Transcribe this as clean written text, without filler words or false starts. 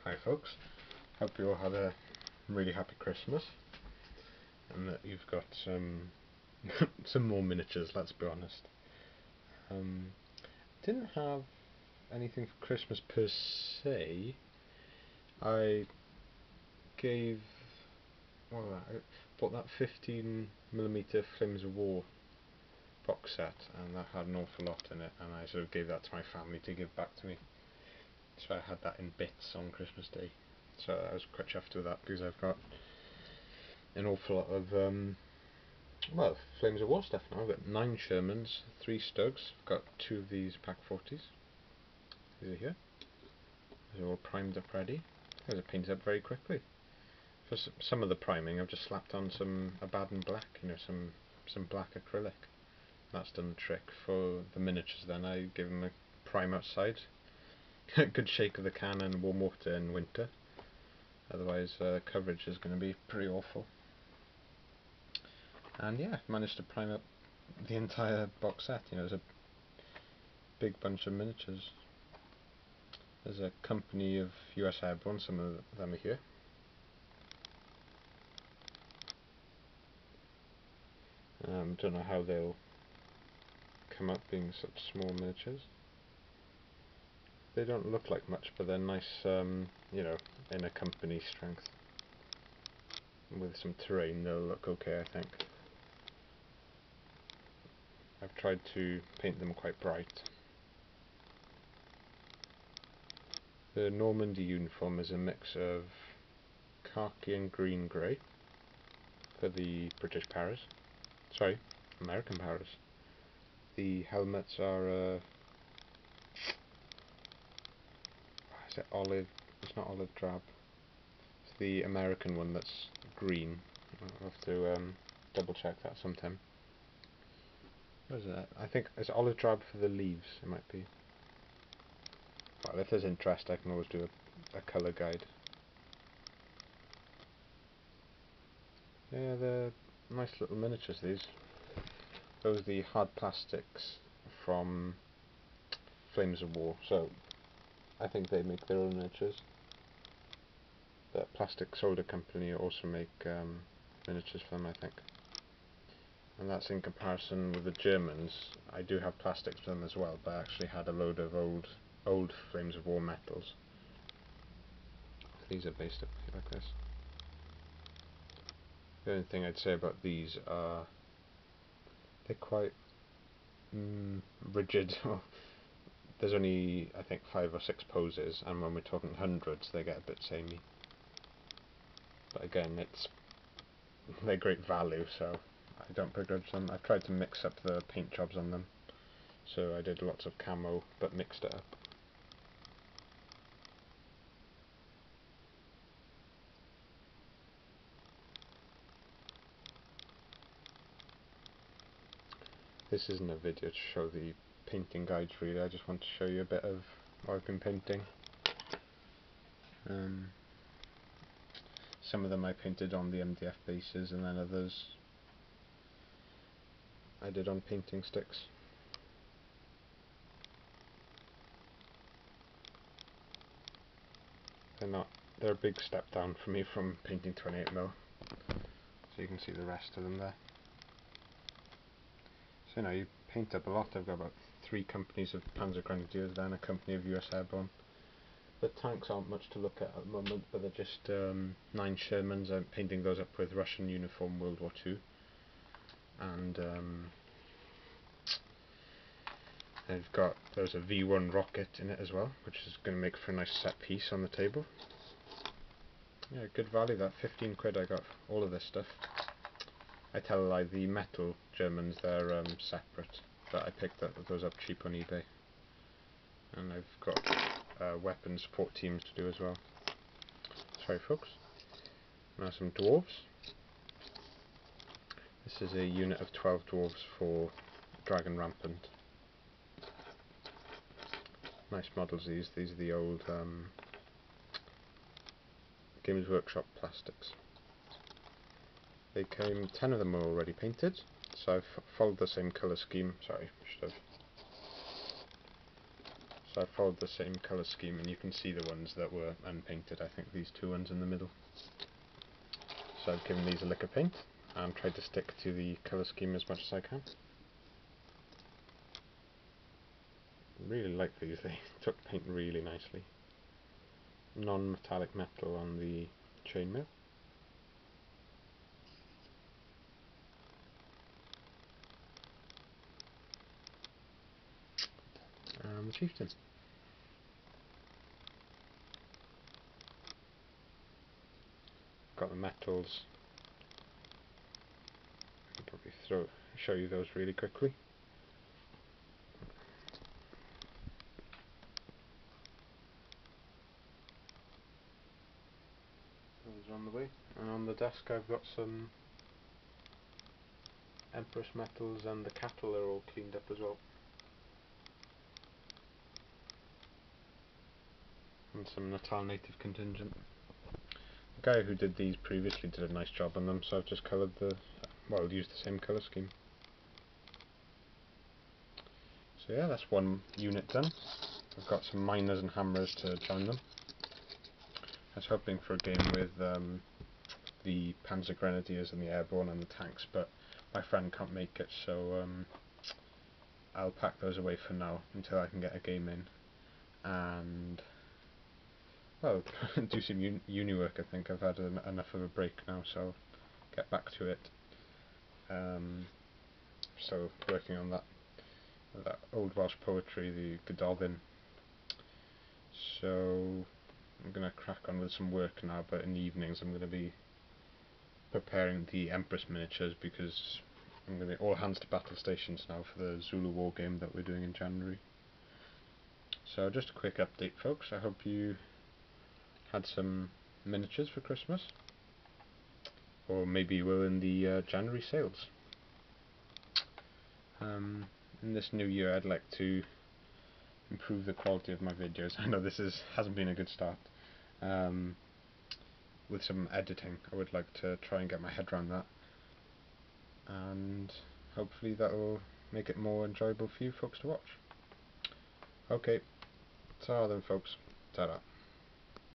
Hi folks, hope you all had a really happy Christmas and that you've got some some more miniatures, let's be honest. Didn't have anything for Christmas per se. I bought that 15mm Flames of War box set, and that had an awful lot in it, and I sort of gave that to my family to give back to me. So I had that in bits on Christmas Day. So I was quite chuffed with that because I've got an awful lot of well, Flames of War stuff now. I've got 9 Shermans, 3 Stugs, I've got 2 of these Pack 40s. These are here. They're all primed up ready. These are painted up very quickly. For some of the priming I've just slapped on some Abaddon black, you know, some black acrylic. That's done the trick. For the miniatures then I give them a prime outside. Good shake of the can and warm water in winter. Otherwise coverage is going to be pretty awful. And yeah, managed to prime up the entire box set. You know, there's a big bunch of miniatures. There's a company of US Airborne, some of them are here. Don't know how they'll come up being such small miniatures. They don't look like much, but they're nice, you know, in a company strength. With some terrain they'll look okay, I think. I've tried to paint them quite bright. The Normandy uniform is a mix of khaki and green grey for the British Paras. Sorry, American Paras. The helmets are is it olive? It's not olive drab. It's the American one that's green. I'll have to double check that sometime. What is that? I think it's olive drab for the leaves, it might be. Well, if there's interest I can always do a colour guide. Yeah, they're nice little miniatures, these. Those are the hard plastics from Flames of War, so I think they make their own miniatures. The plastic soda company also make miniatures for them, I think. And that's in comparison with the Germans. I do have plastics for them as well, but I actually had a load of old Flames of War metals. These are based up like this. The only thing I'd say about these are they're quite rigid. There's only, I think, 5 or 6 poses, and when we're talking hundreds they get a bit samey. But again, they're great value, so I don't begrudge them. I've tried to mix up the paint jobs on them, so I did lots of camo but mixed it up. This isn't a video to show the painting guides really, I just want to show you a bit of what I've been painting. Some of them I painted on the MDF bases, and then others I did on painting sticks. They're a big step down for me from painting 28mm. So you can see the rest of them there. So you know, you paint up a lot. I've got about 3 companies of Panzergrenadiers, then a company of US Airborne. The tanks aren't much to look at the moment, but they're just 9 Shermans. I'm painting those up with Russian uniform World War II. And there's a V1 rocket in it as well, which is going to make for a nice set piece on the table. Yeah, good value that, 15 quid I got all of this stuff. I tell a lie, the metal Germans, they're separate, but I picked those up cheap on eBay. And I've got weapon support teams to do as well. Sorry folks. Now some Dwarves. This is a unit of 12 Dwarves for Dragon Rampant. Nice models these are the old Games Workshop plastics. They came, 10 of them were already painted, so I've followed the same colour scheme. Sorry, should have So I followed the same colour scheme, and you can see the ones that were unpainted. I think these two ones in the middle. So I've given these a lick of paint and tried to stick to the colour scheme as much as I can. Really like these, they took paint really nicely. Non-metallic metal on the chainmail. And the chieftain. Got the metals. I'll probably show you those really quickly. Those are on the way. And on the desk I've got some Empress metals, and the cattle are all cleaned up as well. And some Natal native contingent. The guy who did these previously did a nice job on them, so I've just coloured used the same colour scheme. So yeah, that's one unit done. I've got some miners and hammers to join them. I was hoping for a game with the Panzergrenadiers and the Airborne and the tanks, but my friend can't make it, so I'll pack those away for now until I can get a game in and, well, do some uni work. I think I've had enough of a break now, so I'll get back to it. So working on that old Welsh poetry, the Gododin. So I'm going to crack on with some work now, but in the evenings I'm going to be preparing the Empress miniatures, because I'm going to be all hands to battle stations now for the Zulu war game that we're doing in January. So just a quick update, folks. I hope you had some miniatures for Christmas, or maybe you will in the January sales. In this new year I'd like to improve the quality of my videos. I know this hasn't been a good start. With some editing, I would like to try and get my head around that, and hopefully that will make it more enjoyable for you folks to watch. Okay, ta-ra then folks, ta-ra.